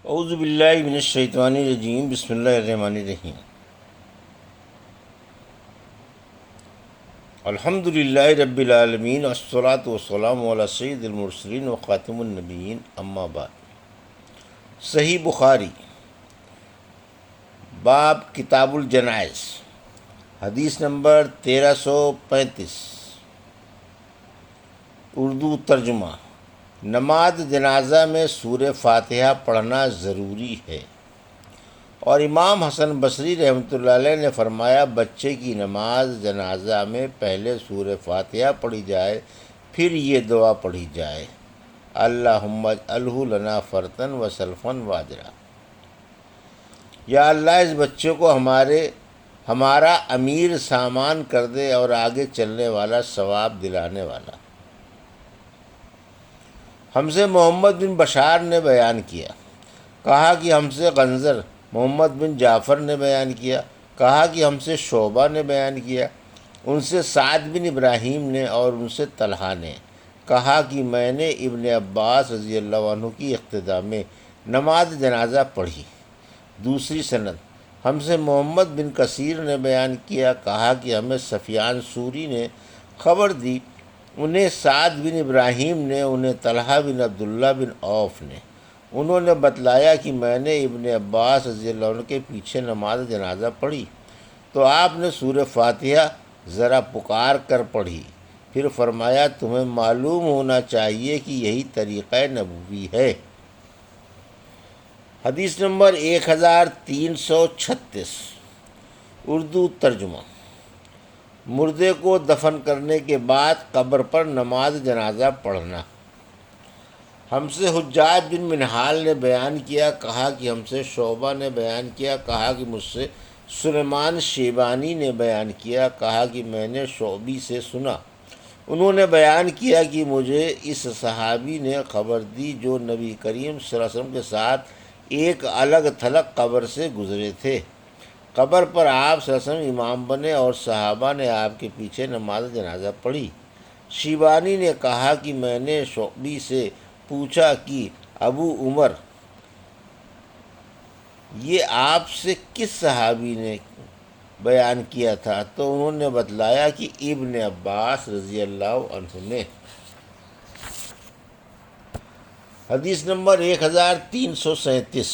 اعوذ باللہ من الشیطان الرجیم، بسم اللہ الرحمن الرحیم۔ الحمد للہ رب العالمین، والصلاة والسلام علی سید المرسلین وخاتم النبیین، اما بعد۔ صحیح بخاری باب کتاب الجنائز، حدیث نمبر 1335، اردو ترجمہ۔ نماز جنازہ میں سورہ فاتحہ پڑھنا ضروری ہے، اور امام حسن بصری رحمۃ اللہ علیہ نے فرمایا بچے کی نماز جنازہ میں پہلے سورہ فاتحہ پڑھی جائے، پھر یہ دعا پڑھی جائے، اللہم اجعلہ لنا فرطن و سلفن و اجرا۔ یا اللہ اس بچے کو ہمارا امیر سامان کر دے اور آگے چلنے والا، ثواب دلانے والا۔ ہم سے محمد بن بشار نے بیان کیا، کہا کہ ہم سے غنزر محمد بن جعفر نے بیان کیا، کہا کہ ہم سے شعبہ نے بیان کیا، ان سے سعد بن ابراہیم نے اور ان سے طلحہ نے، کہا کہ میں نے ابن عباس رضی اللہ عنہ کی اقتداء میں نماز جنازہ پڑھی۔ دوسری سند، ہم سے محمد بن کثیر نے بیان کیا، کہا کہ ہمیں سفیان سوری نے خبر دی، انہیں سعد بن ابراہیم نے، انہیں طلحہ بن عبداللہ بن عوف نے، انہوں نے بتلایا کہ میں نے ابن عباس رضی اللہ عنہ کے پیچھے نماز جنازہ پڑھی تو آپ نے سورہ فاتحہ ذرا پکار کر پڑھی، پھر فرمایا تمہیں معلوم ہونا چاہیے کہ یہی طریقہ نبوی ہے۔ حدیث نمبر 1336، اردو ترجمہ۔ مردے کو دفن کرنے کے بعد قبر پر نماز جنازہ پڑھنا۔ ہم سے حجاج بن منہال نے بیان کیا، کہا کہ ہم سے شعبہ نے بیان کیا، کہا کہ مجھ سے سلیمان شیبانی نے بیان کیا، کہا کہ میں نے شعبی سے سنا، انہوں نے بیان کیا کہ مجھے اس صحابی نے خبر دی جو نبی کریم صلی اللہ علیہ وسلم کے ساتھ ایک الگ تھلگ قبر سے گزرے تھے۔ قبر پر آپ صلی اللہ علیہ وسلم امام بنے اور صحابہ نے آپ کے پیچھے نماز جنازہ پڑھی۔ شیبانی نے کہا کہ میں نے شعبی سے پوچھا کہ ابو عمر، یہ آپ سے کس صحابی نے بیان کیا تھا؟ تو انہوں نے بتلایا کہ ابن عباس رضی اللہ عنہ نے۔ حدیث نمبر 1337،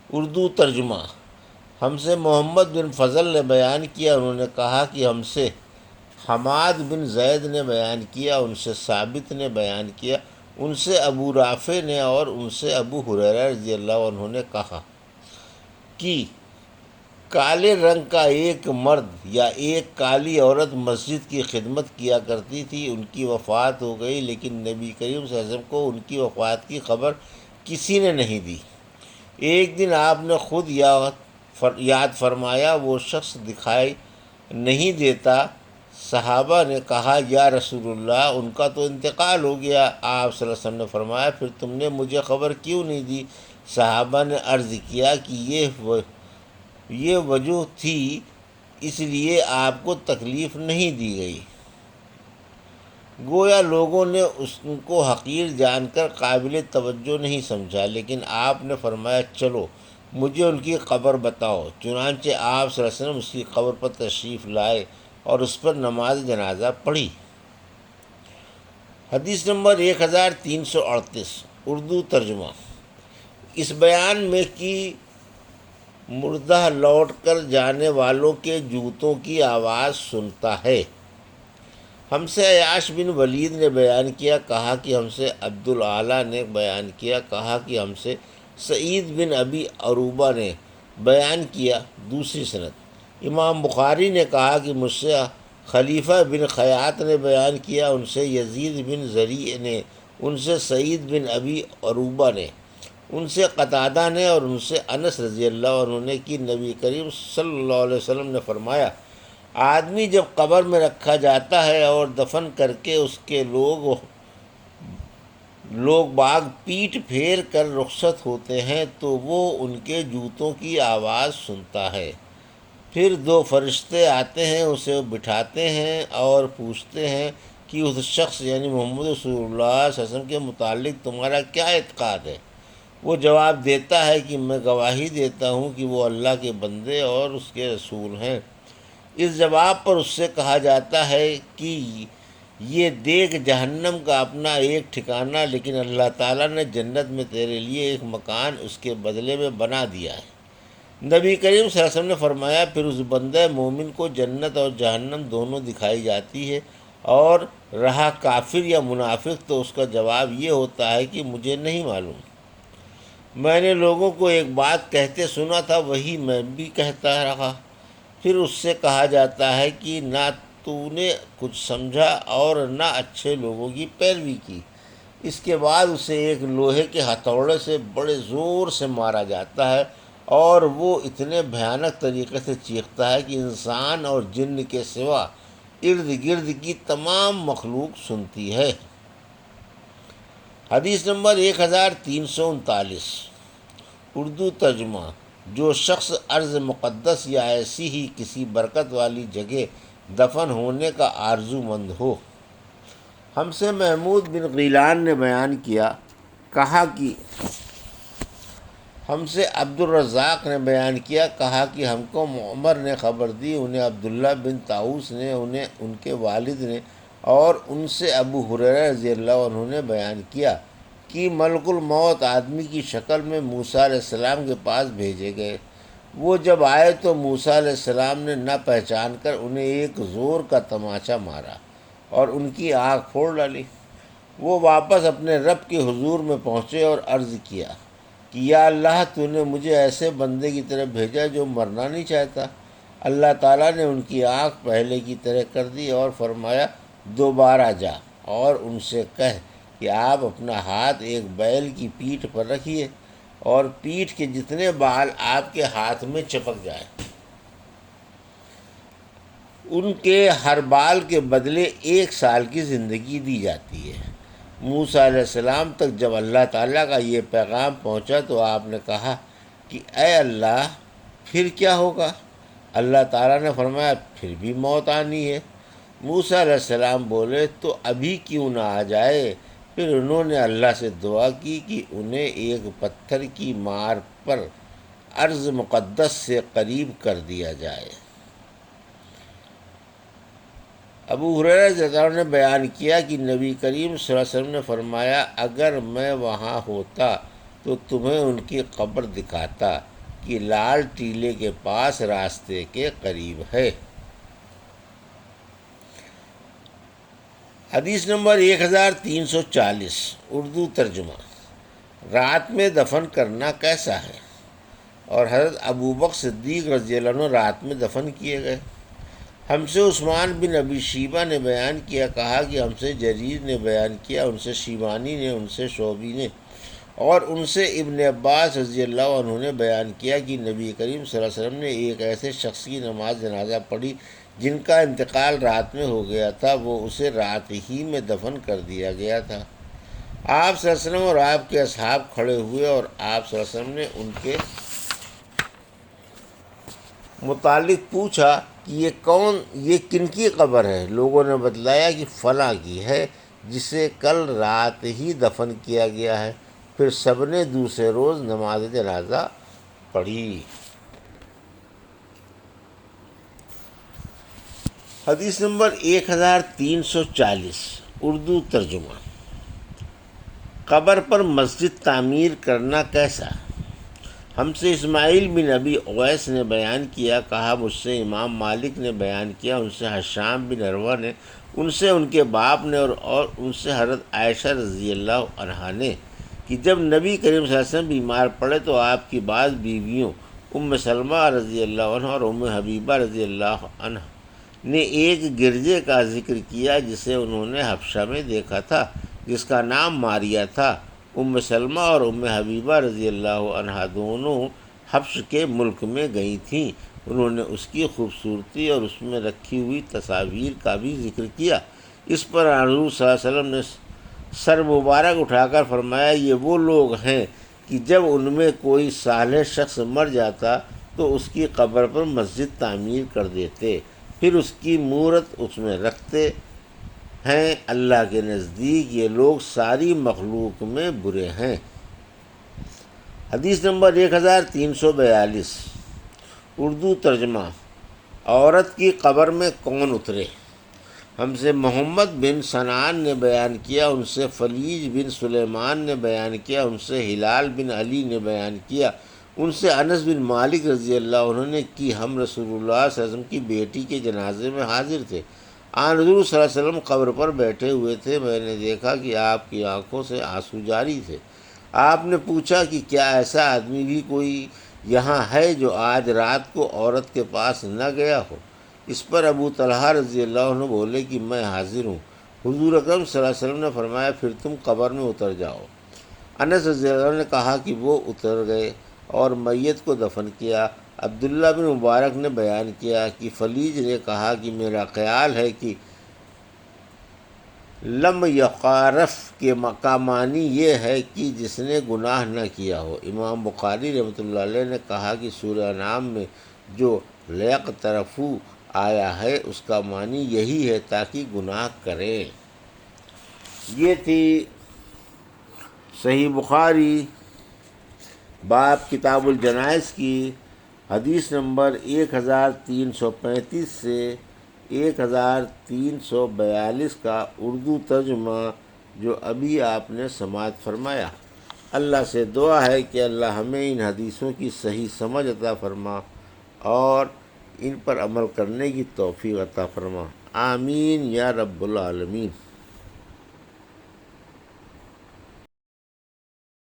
اردو ترجمہ۔ ہم سے محمد بن فضل نے بیان کیا، انہوں نے کہا کہ ہم سے حماد بن زید نے بیان کیا، ان سے ثابت نے بیان کیا، ان سے ابو رافع نے اور ان سے ابو ہریرہ رضی اللہ عنہ نے کہا کہ کالے رنگ کا ایک مرد یا ایک کالی عورت مسجد کی خدمت کیا کرتی تھی، ان کی وفات ہو گئی، لیکن نبی کریم صلی اللہ علیہ وسلم کو ان کی وفات کی خبر کسی نے نہیں دی۔ ایک دن آپ نے خود یاد فرمایا وہ شخص دکھائی نہیں دیتا۔ صحابہ نے کہا یا رسول اللہ ان کا تو انتقال ہو گیا۔ آپ صلی اللہ علیہ وسلم نے فرمایا پھر تم نے مجھے خبر کیوں نہیں دی؟ صحابہ نے عرض کیا کہ یہ وجہ تھی، اس لیے آپ کو تکلیف نہیں دی گئی۔ گویا لوگوں نے ان کو حقیر جان کر قابل توجہ نہیں سمجھا، لیکن آپ نے فرمایا چلو مجھے ان کی قبر بتاؤ۔ چنانچہ آپ صلی اللہ علیہ وسلم اس کی قبر پر تشریف لائے اور اس پر نماز جنازہ پڑھی۔ حدیث نمبر 1338، اردو ترجمہ۔ اس بیان میں کہ مردہ لوٹ کر جانے والوں کے جوتوں کی آواز سنتا ہے۔ ہم سے عیاش بن ولید نے بیان کیا، کہا کہ ہم سے عبد الاعلیٰ نے بیان کیا، کہا کہ ہم سے سعید بن ابی عروبہ نے بیان کیا۔ دوسری سند، امام بخاری نے کہا کہ مجھ سے خلیفہ بن خیاط نے بیان کیا، ان سے یزید بن زریع نے، ان سے سعید بن ابی عروبہ نے، ان سے قتادہ نے اور ان سے انس رضی اللہ عنہ نے کہ نبی کریم صلی اللہ علیہ وسلم نے فرمایا آدمی جب قبر میں رکھا جاتا ہے اور دفن کر کے اس کے لوگ باغ پیٹ پھیر کر رخصت ہوتے ہیں تو وہ ان کے جوتوں کی آواز سنتا ہے۔ پھر دو فرشتے آتے ہیں، اسے بٹھاتے ہیں اور پوچھتے ہیں کہ اس شخص یعنی محمد رسول اللہ صلی اللہ علیہ وسلم کے متعلق تمہارا کیا اعتقاد ہے؟ وہ جواب دیتا ہے کہ میں گواہی دیتا ہوں کہ وہ اللہ کے بندے اور اس کے رسول ہیں۔ اس جواب پر اس سے کہا جاتا ہے کہ یہ دیکھ جہنم کا اپنا ایک ٹھکانہ، لیکن اللہ تعالیٰ نے جنت میں تیرے لیے ایک مکان اس کے بدلے میں بنا دیا ہے۔ نبی کریم صلی اللہ علیہ وسلم نے فرمایا، پھر اس بندہ مومن کو جنت اور جہنم دونوں دکھائی جاتی ہے، اور رہا کافر یا منافق تو اس کا جواب یہ ہوتا ہے کہ مجھے نہیں معلوم، میں نے لوگوں کو ایک بات کہتے سنا تھا، وہی میں بھی کہتا رہا۔ پھر اس سے کہا جاتا ہے کہ نہ تو نے کچھ سمجھا اور نہ اچھے لوگوں کی پیروی کی۔ اس کے بعد اسے ایک لوہے کے ہتھوڑے سے بڑے زور سے مارا جاتا ہے، اور وہ اتنے بھیانک طریقے سے چیختا ہے کہ انسان اور جن کے سوا ارد گرد کی تمام مخلوق سنتی ہے۔ حدیث نمبر 1339، اردو ترجمہ۔ جو شخص ارض مقدس یا ایسی ہی کسی برکت والی جگہ دفن ہونے کا آرزو مند ہو۔ ہم سے محمود بن غیلان نے بیان کیا، کہا کہ ہم سے عبد الرزاق نے بیان کیا، کہا کہ ہم کو معمر نے خبر دی، انہیں عبداللہ بن طاؤس نے، انہیں ان کے والد نے، اور ان سے ابو ہریرہ رضی اللہ عنہ نے بیان کیا کہ ملک الموت آدمی کی شکل میں موسیٰ علیہ السلام کے پاس بھیجے گئے۔ وہ جب آئے تو موسیٰ علیہ السلام نے نہ پہچان کر انہیں ایک زور کا تماچا مارا اور ان کی آنکھ پھوڑ ڈالی۔ وہ واپس اپنے رب کے حضور میں پہنچے اور عرض کیا کہ یا اللہ، تو نے مجھے ایسے بندے کی طرف بھیجا جو مرنا نہیں چاہتا۔ اللہ تعالیٰ نے ان کی آنکھ پہلے کی طرح کر دی اور فرمایا، دوبارہ جا اور ان سے کہہ کہ آپ اپنا ہاتھ ایک بیل کی پیٹھ پر رکھیے اور پیٹھ کے جتنے بال آپ کے ہاتھ میں چپک جائیں، ان کے ہر بال کے بدلے 1 سال کی زندگی دی جاتی ہے۔ موسیٰ علیہ السلام تک جب اللہ تعالیٰ کا یہ پیغام پہنچا تو آپ نے کہا کہ اے اللہ، پھر کیا ہوگا؟ اللہ تعالیٰ نے فرمایا، پھر بھی موت آنی ہے۔ موسیٰ علیہ السلام بولے، تو ابھی کیوں نہ آ جائے؟ پھر انہوں نے اللہ سے دعا کی کہ انہیں ایک پتھر کی مار پر ارض مقدس سے قریب کر دیا جائے۔ ابو ہریرہ رضی اللہ عنہ نے بیان کیا کہ نبی کریم صلی اللہ علیہ وسلم نے فرمایا، اگر میں وہاں ہوتا تو تمہیں ان کی قبر دکھاتا کہ لال ٹیلے کے پاس راستے کے قریب ہے۔ حدیث نمبر 1340، اردو ترجمہ۔ رات میں دفن کرنا کیسا ہے؟ اور حضرت ابوبکر صدیق رضی اللہ عنہ رات میں دفن کیے گئے۔ ہم سے عثمان بن ابی شیبہ نے بیان کیا، کہا کہ ہم سے جریر نے بیان کیا، ان سے شیبانی نے، ان سے شعبی نے، اور ان سے ابن عباس رضی اللہ عنہ نے بیان کیا کہ نبی کریم صلی اللہ علیہ وسلم نے ایک ایسے شخص کی نماز جنازہ پڑھی جن کا انتقال رات میں ہو گیا تھا، وہ اسے رات ہی میں دفن کر دیا گیا تھا۔ آپ صلی اللہ علیہ وسلم اور آپ کے اصحاب کھڑے ہوئے اور آپ صلی اللہ علیہ وسلم نے ان کے متعلق پوچھا کہ یہ کن کی قبر ہے؟ لوگوں نے بتلایا کہ فلاں کی ہے، جسے کل رات ہی دفن کیا گیا ہے۔ پھر سب نے دوسرے روز نماز جنازہ پڑھی۔ حدیث نمبر 1340، اردو ترجمہ۔ قبر پر مسجد تعمیر کرنا کیسا؟ ہم سے اسماعیل بن ابی اویس نے بیان کیا، کہا مجھ سے امام مالک نے بیان کیا، ان سے حشام بن عروہ نے، ان سے ان کے باپ نے، اور ان سے حضرت عائشہ رضی اللہ عنہا نے کہ جب نبی کریم صلی اللہ علیہ وسلم بیمار پڑے تو آپ کی بعض بیویوں ام سلمہ رضی اللہ عنہ اور ام حبیبہ رضی اللہ عنہ نے ایک گرجے کا ذکر کیا جسے انہوں نے حبشہ میں دیکھا تھا، جس کا نام ماریہ تھا۔ ام سلمہ اور ام حبیبہ رضی اللہ عنہا دونوں حبش کے ملک میں گئی تھیں۔ انہوں نے اس کی خوبصورتی اور اس میں رکھی ہوئی تصاویر کا بھی ذکر کیا۔ اس پر حضور صلی اللہ علیہ وسلم نے سر مبارک اٹھا کر فرمایا، یہ وہ لوگ ہیں کہ جب ان میں کوئی صالح شخص مر جاتا تو اس کی قبر پر مسجد تعمیر کر دیتے، پھر اس کی مورت اس میں رکھتے ہیں۔ اللہ کے نزدیک یہ لوگ ساری مخلوق میں برے ہیں۔ حدیث نمبر 1342 اردو ترجمہ۔ عورت کی قبر میں کون اترے؟ ہم سے محمد بن سنان نے بیان کیا، ان سے فلیج بن سلیمان نے بیان کیا، ان سے ہلال بن علی نے بیان کیا، ان سے انس بن مالک رضی اللہ عنہ نے کہ ہم رسول اللہ صلی اللہ علیہ وسلم کی بیٹی کے جنازے میں حاضر تھے۔ آن حضور صلی اللہ علیہ وسلم قبر پر بیٹھے ہوئے تھے، میں نے دیکھا کہ آپ کی آنکھوں سے آنسو جاری تھے۔ آپ نے پوچھا کہ کیا ایسا آدمی بھی کوئی یہاں ہے جو آج رات کو عورت کے پاس نہ گیا ہو؟ اس پر ابو طلحہ رضی اللہ عنہ بولے کہ میں حاضر ہوں۔ حضور اکرم صلی اللہ علیہ وسلم نے فرمایا پھر تم قبر میں اتر جاؤ۔ انس رضی اللہ عنہ نے کہا کہ وہ اتر گئے اور میت کو دفن کیا۔ عبداللہ بن مبارک نے بیان کیا کہ فلیج نے کہا کہ میرا خیال ہے کہ لم یقارف کے کا معنی یہ ہے کہ جس نے گناہ نہ کیا ہو۔ امام بخاری رحمۃ اللہ علیہ نے کہا کہ سورہ انعام میں جو لیقترفو آیا ہے اس کا معنی یہی ہے تاکہ گناہ کریں۔ یہ تھی صحیح بخاری باب کتاب الجنائز کی حدیث نمبر 1335 سے 1342 کا اردو ترجمہ جو ابھی آپ نے سماعت فرمایا۔ اللہ سے دعا ہے کہ اللہ ہمیں ان حدیثوں کی صحیح سمجھ عطا فرما اور ان پر عمل کرنے کی توفیق عطا فرما، آمین یا رب العالمین۔